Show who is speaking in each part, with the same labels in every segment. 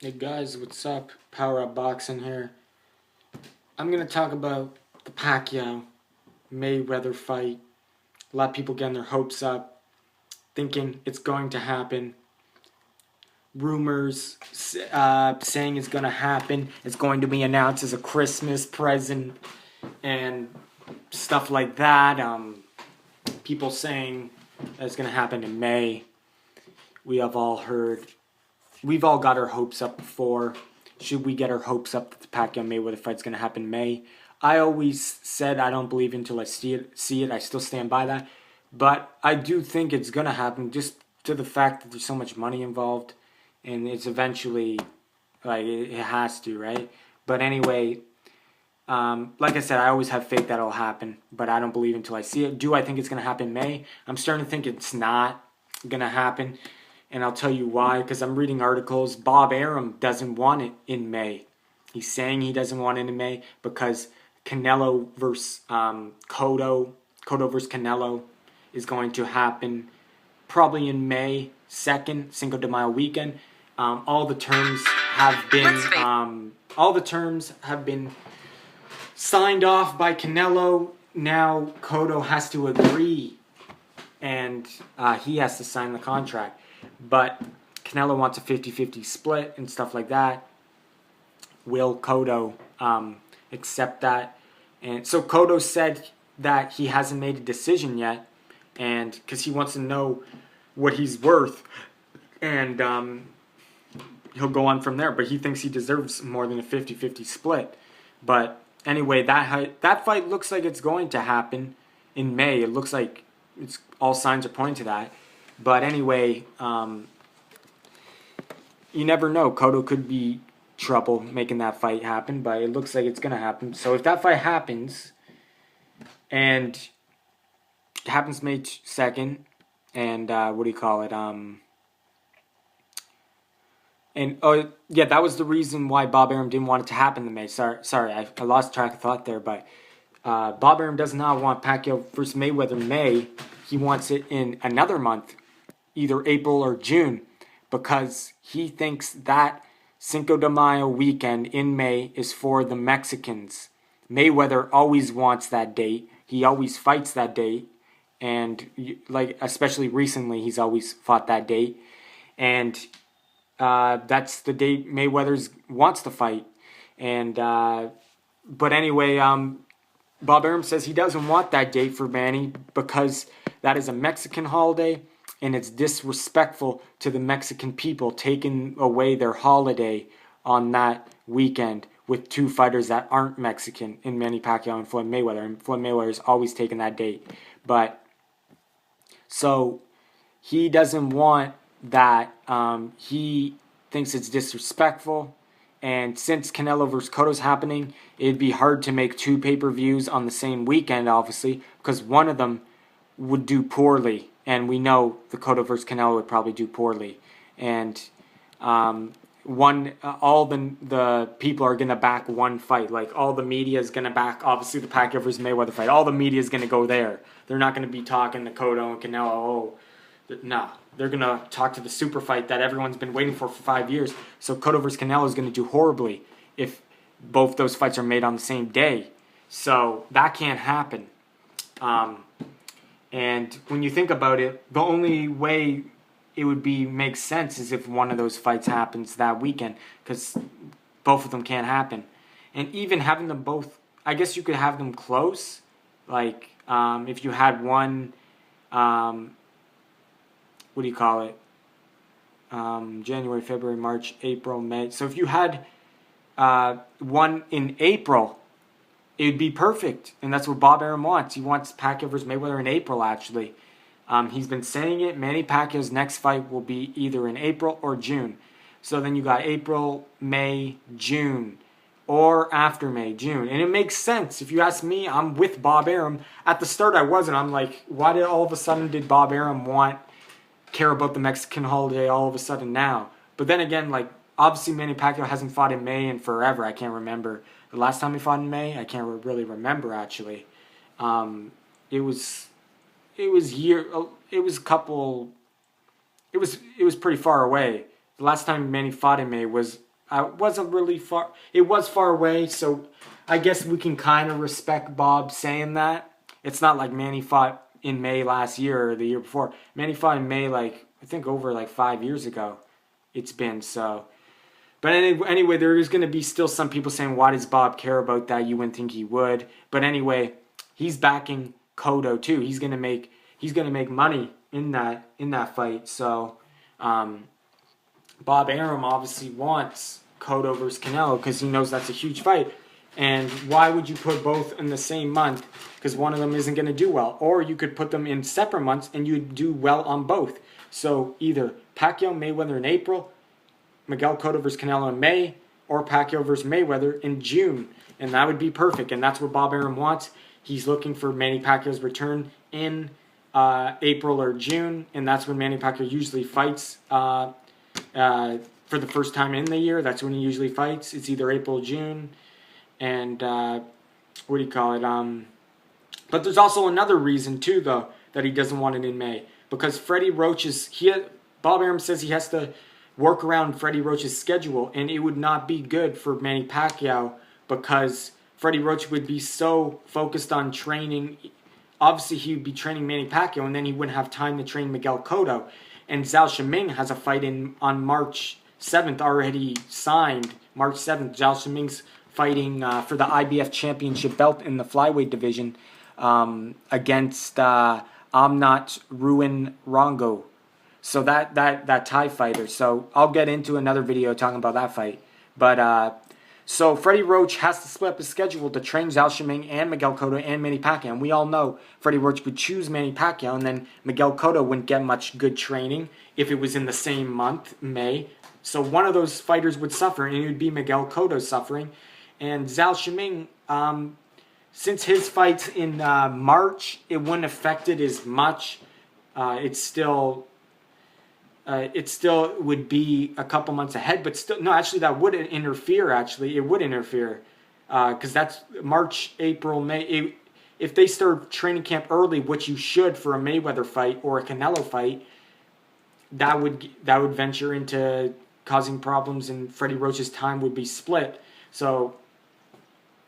Speaker 1: Hey guys, what's up? Power Up Boxing here. I'm gonna talk about the Pacquiao Mayweather fight. A lot of people getting their hopes up, thinking it's going to happen. Rumors saying it's gonna happen. It's going to be announced as a Christmas present and stuff like that. People saying that it's gonna happen in May. We have all heard. We've all got our hopes up before. Should we get our hopes up that the Pacquiao Mayweather fight's going to happen in May? I always said I don't believe until I see it. I still stand by that. But I do think it's going to happen just to the fact that there's so much money involved. And it's eventually, like, it has to, right? But anyway, like I said, I always have faith that it'll happen. But I don't believe until I see it. Do I think it's going to happen in May? I'm starting to think it's not going to happen. And I'll tell you why, because I'm reading articles. Bob Arum doesn't want it in May. He's saying he doesn't want it in May because Canelo versus Cotto versus Canelo is going to happen probably in May 2nd, Cinco de Mayo weekend. All the terms have been signed off by Canelo. Now Cotto has to agree, and he has to sign the contract. But Canelo wants a 50-50 split and stuff like that. Will Cotto accept that? And so Cotto said that he hasn't made a decision yet, and because he wants to know what he's worth, and he'll go on from there. But he thinks he deserves more than a 50-50 split. But anyway, that fight looks like it's going to happen in May. It looks like all signs are pointing to that. But anyway, you never know. Cotto could be trouble making that fight happen, but it looks like it's going to happen. So if that fight happens, and it happens May 2nd, and what do you call it? That was the reason why Bob Arum didn't want it to happen in May. Sorry, I lost track of thought there, but Bob Arum does not want Pacquiao versus Mayweather in May. He wants it in another month, either April or June, because he thinks that Cinco de Mayo weekend in May is for the Mexicans. Mayweather always wants that date. He always fights that date, and especially recently, he's always fought that date, and that's the date Mayweather wants to fight. And but anyway, Bob Arum says he doesn't want that date for Manny because that is a Mexican holiday, and it's disrespectful to the Mexican people taking away their holiday on that weekend with two fighters that aren't Mexican in Manny Pacquiao and Floyd Mayweather. And Floyd Mayweather has always taken that date. But so he doesn't want that. He thinks it's disrespectful. And since Canelo vs. Cotto's happening, it'd be hard to make two pay-per-views on the same weekend, obviously, because one of them would do poorly. And we know the Cotto vs. Canelo would probably do poorly. And all the people are going to back one fight. Like, all the media is going to back, obviously, the Pacquiao vs. Mayweather fight. All the media is going to go there. They're not going to be talking to Cotto and Canelo. No. They're going to talk to the super fight that everyone's been waiting for 5 years. So Cotto vs. Canelo is going to do horribly if both those fights are made on the same day. So that can't happen. And when you think about it, the only way it would make sense is if one of those fights happens that weekend, because both of them can't happen. And even having them both, I guess you could have them close. Like, if you had one, what do you call it? January, February, March, April, May. So if you had one in April, it would be perfect. And that's what Bob Arum wants. He wants Pacquiao versus Mayweather in April, actually. He's been saying it. Manny Pacquiao's next fight will be either in April or June. So then you got April, May, June, or after May, June. And it makes sense. If you ask me, I'm with Bob Arum. At the start, I wasn't. I'm like, why did all of a sudden did Bob Arum care about the Mexican holiday all of a sudden now? But then again, like, obviously Manny Pacquiao hasn't fought in May in forever. I can't remember. The last time he fought in May, I can't really remember, actually. It was pretty far away. The last time Manny fought in May was wasn't really far. It was far away, so I guess we can kind of respect Bob saying that. It's not like Manny fought in May last year or the year before. Manny fought in May, like, I think over like 5 years ago. It's been so. But anyway, there is going to be still some people saying, why does Bob care about that? You wouldn't think he would. But anyway, he's backing Cotto too. He's going to make money in that fight. So Bob Arum obviously wants Cotto versus Canelo because he knows that's a huge fight. And why would you put both in the same month? Because one of them isn't going to do well. Or you could put them in separate months and you'd do well on both. So either Pacquiao Mayweather in April, Miguel Cotto versus Canelo in May, or Pacquiao versus Mayweather in June. And that would be perfect. And that's what Bob Arum wants. He's looking for Manny Pacquiao's return in April or June. And that's when Manny Pacquiao usually fights for the first time in the year. That's when he usually fights. It's either April or June. And what do you call it? But there's also another reason too, though, that he doesn't want it in May. Because Freddy Roach Bob Arum says he has to work around Freddy Roach's schedule, and it would not be good for Manny Pacquiao because Freddy Roach would be so focused on training. Obviously, he would be training Manny Pacquiao, and then he wouldn't have time to train Miguel Cotto. And Zhao Shiming has a fight on March 7th already signed. March 7th, Zhao Shiming's fighting for the IBF championship belt in the flyweight division against Amnat Ruin Rongo. So that Thai fighter. So I'll get into another video talking about that fight. But so Freddy Roach has to split up his schedule to train Zhao Shiming and Miguel Cotto and Manny Pacquiao. And we all know Freddy Roach would choose Manny Pacquiao, and then Miguel Cotto wouldn't get much good training if it was in the same month, May. So one of those fighters would suffer, and it would be Miguel Cotto suffering. And Zhao Shiming, since his fight's in March, it wouldn't affect it as much. It still would be a couple months ahead, but still, no, actually that would interfere, actually. It would interfere because that's March, April, May. If they start training camp early, which you should for a Mayweather fight or a Canelo fight, that would venture into causing problems, and Freddy Roach's time would be split. So,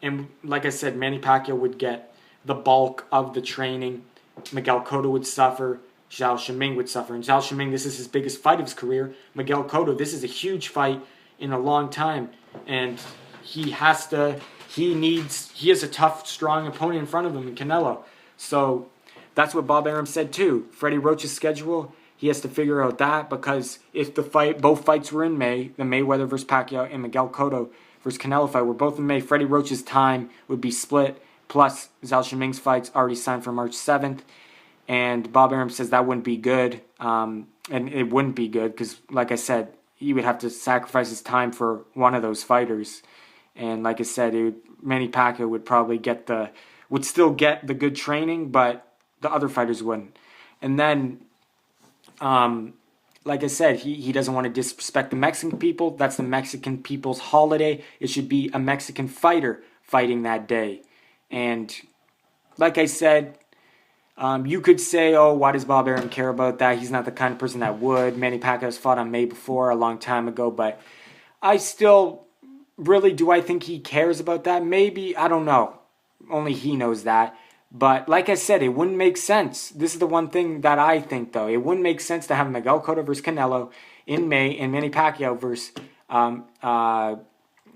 Speaker 1: and like I said, Manny Pacquiao would get the bulk of the training. Miguel Cotto would suffer. Zhao Shiming would suffer. And Zhao Shiming, this is his biggest fight of his career. Miguel Cotto, this is a huge fight in a long time. And he has a tough, strong opponent in front of him in Canelo. So that's what Bob Arum said too. Freddy Roach's schedule, he has to figure out that, because if both fights were in May, the Mayweather versus Pacquiao and Miguel Cotto versus Canelo fight were both in May, Freddy Roach's time would be split. Plus, Zhao Shiming's fight's already signed for March 7th. And Bob Arum says that wouldn't be good. And it wouldn't be good because, like I said, he would have to sacrifice his time for one of those fighters. And like I said, Manny Pacquiao would still get the good training, but the other fighters wouldn't. And then, like I said, he doesn't want to disrespect the Mexican people. That's the Mexican people's holiday. It should be a Mexican fighter fighting that day. And like I said, you could say, oh, why does Bob Arum care about that? He's not the kind of person that would. Manny Pacquiao's fought on May before, a long time ago. But I still, really, do I think he cares about that? Maybe, I don't know. Only he knows that. But like I said, it wouldn't make sense. This is the one thing that I think, though. It wouldn't make sense to have Miguel Cotto versus Canelo in May and Manny Pacquiao versus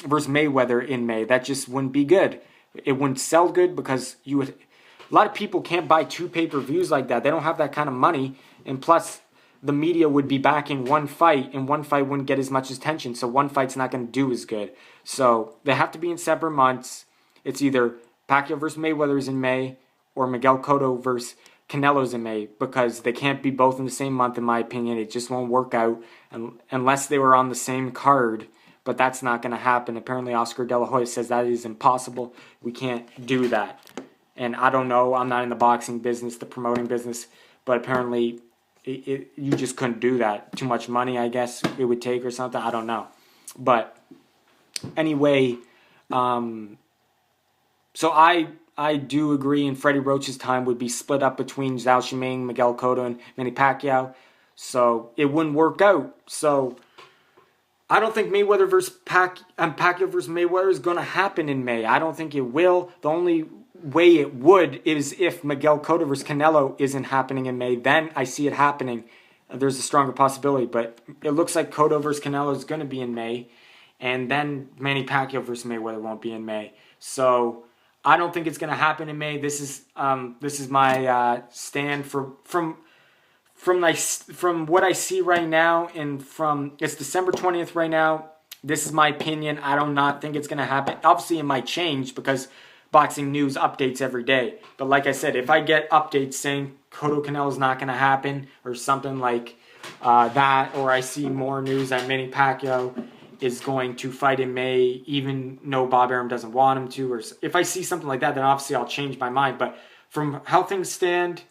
Speaker 1: Mayweather in May. That just wouldn't be good. It wouldn't sell good because a lot of people can't buy 2 pay-per-views like that. They don't have that kind of money. And plus, the media would be backing one fight, and one fight wouldn't get as much attention. So one fight's not going to do as good. So they have to be in separate months. It's either Pacquiao versus Mayweather is in May or Miguel Cotto versus Canelo's in May, because they can't be both in the same month, in my opinion. It just won't work out unless they were on the same card. But that's not going to happen. Apparently, Oscar De La Hoya says that is impossible. We can't do that. And I don't know, I'm not in the boxing business, the promoting business, but apparently you just couldn't do that. Too much money, I guess, it would take or something. I don't know. But anyway, so I do agree, and Freddy Roach's time would be split up between Zhao Shiming, Miguel Cotto, and Manny Pacquiao. So it wouldn't work out. So I don't think Mayweather versus Pacquiao versus Mayweather is going to happen in May. I don't think it will. The only way it would is if Miguel Cotto versus Canelo isn't happening in May. Then I see it happening. There's a stronger possibility. But it looks like Cotto versus Canelo is going to be in May. And then Manny Pacquiao versus Mayweather won't be in May. So I don't think it's going to happen in May. This is my stand from what I see right now, and from it's December 20th right now. This is my opinion. I do not think it's going to happen. Obviously, it might change because boxing news updates every day. But like I said, if I get updates saying Cotto Canelo is not going to happen or something like that, or I see more news that Manny Pacquiao is going to fight in May, even though Bob Arum doesn't want him to, or if I see something like that, then obviously I'll change my mind. But from how things stand,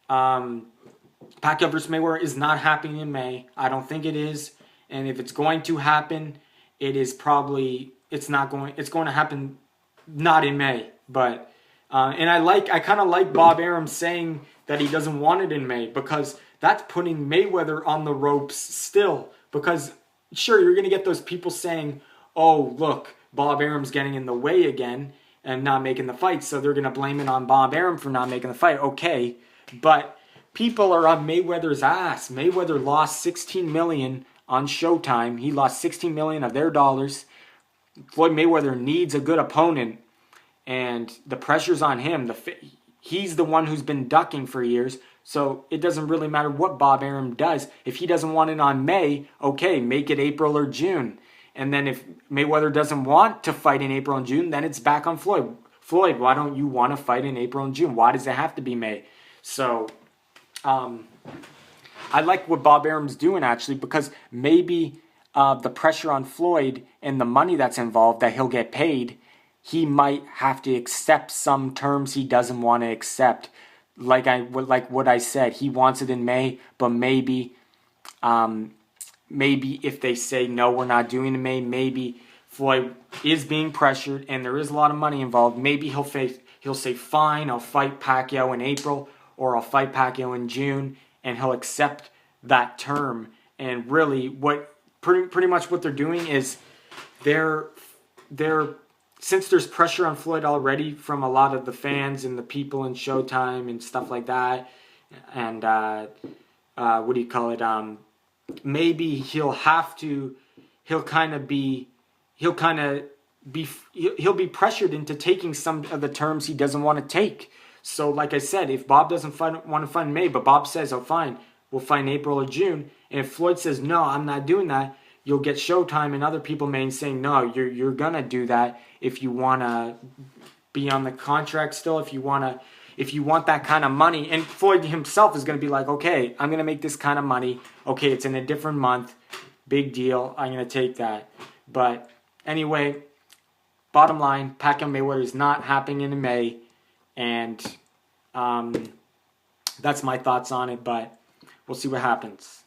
Speaker 1: Pacquiao versus Mayweather is not happening in May. I don't think it is. And if it's going to happen, it's going to happen not in May. But and I kind of like Bob Arum saying that he doesn't want it in May, because that's putting Mayweather on the ropes still. Because sure, you're going to get those people saying, oh, look, Bob Arum's getting in the way again and not making the fight, so they're going to blame it on Bob Arum for not making the fight. Okay, but people are on Mayweather's ass. Mayweather lost $16 million on Showtime. He lost $16 million of their dollars. Floyd Mayweather needs a good opponent, and the pressure's on him. He's the one who's been ducking for years, so it doesn't really matter what Bob Arum does. If he doesn't want it on May, okay, make it April or June. And then if Mayweather doesn't want to fight in April and June, then it's back on Floyd. Floyd, why don't you want to fight in April and June? Why does it have to be May? So I like what Bob Arum's doing, actually, because maybe the pressure on Floyd and the money that's involved that he'll get paid, he might have to accept some terms he doesn't want to accept. Like what I said, he wants it in May, but maybe if they say no, we're not doing it in May, maybe Floyd is being pressured and there is a lot of money involved. Maybe he'll say, fine, I'll fight Pacquiao in April, or I'll fight Pacquiao in June, and he'll accept that term. And really, pretty much what they're doing is they're since there's pressure on Floyd already from a lot of the fans and the people in Showtime and stuff like that, and maybe he'll be pressured into taking some of the terms he doesn't want to take. So like I said, if Bob doesn't want to fight in May, but Bob says, oh fine, we'll fight in April or June, and if Floyd says, no, I'm not doing that, you'll get Showtime and other people may saying, no, you're gonna do that if you wanna be on the contract still, if you want that kind of money. And Floyd himself is gonna be like, okay, I'm gonna make this kind of money. Okay, it's in a different month. Big deal. I'm gonna take that. But anyway, bottom line, Pacquiao Mayweather is not happening in May, and that's my thoughts on it. But we'll see what happens.